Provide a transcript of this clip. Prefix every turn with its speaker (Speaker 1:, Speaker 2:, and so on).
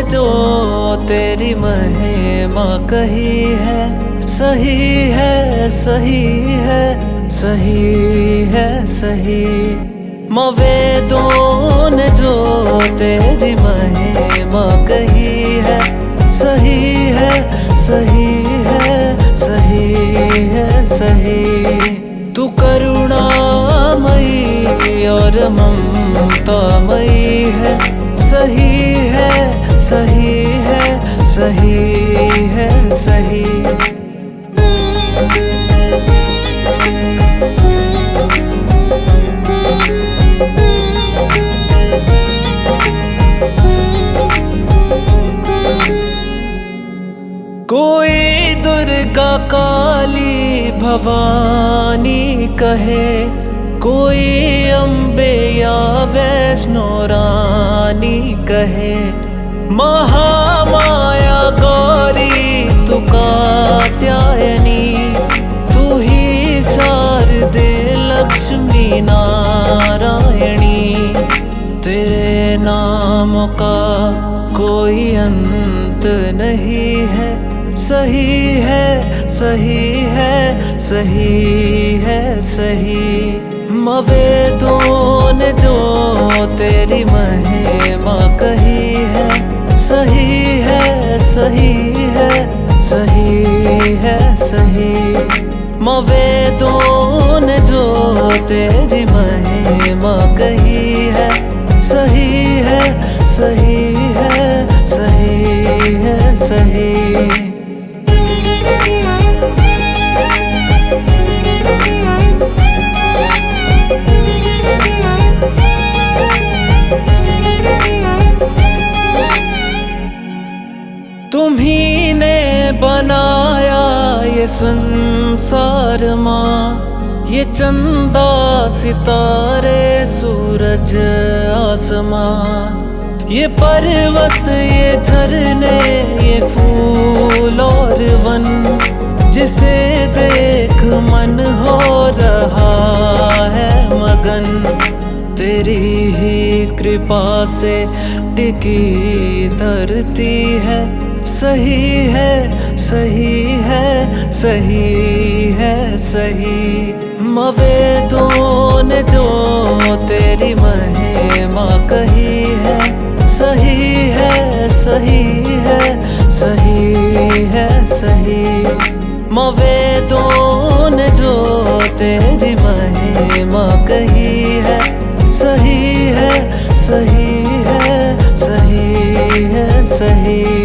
Speaker 1: जो तेरी महिमा कही है, सही है सही है सही है सही। वेदों ने जो तेरी महिमा कही है, सही है सही है सही है सही। तू करुणामयी और ममतामयी है, सही है सही है सही है सही। कोई दुर्गा काली भवानी कहे, कोई अम्बे या वैष्णो रानी कहे। महामाया गौरी तू कात्यायनी, तू ही शारदे लक्ष्मी नारायणी। तेरे नाम का कोई अंत नहीं है, सही है सही है सही है सही। वेदों ने जो तेरी महिमा कही है, सही है सही है सही है सही। वेदों ने जो तेरी महिमा कही है, सही है सही है सही है सही। तुम्ही ने बनाया ये संसार माँ, ये चंदा सितारे सूरज आसमां। ये पर्वत ये झरने ये फूल और वन, जिसे देख मन हो रहा है मगन। तेरी ही कृपा से टिकी धरती है, सही है सही है सही है सही। वेदों ने जो तेरी महिमा कही है, सही है सही है सही है सही। वेदों ने जो तेरी महिमा कही है, सही है सही है सही है सही।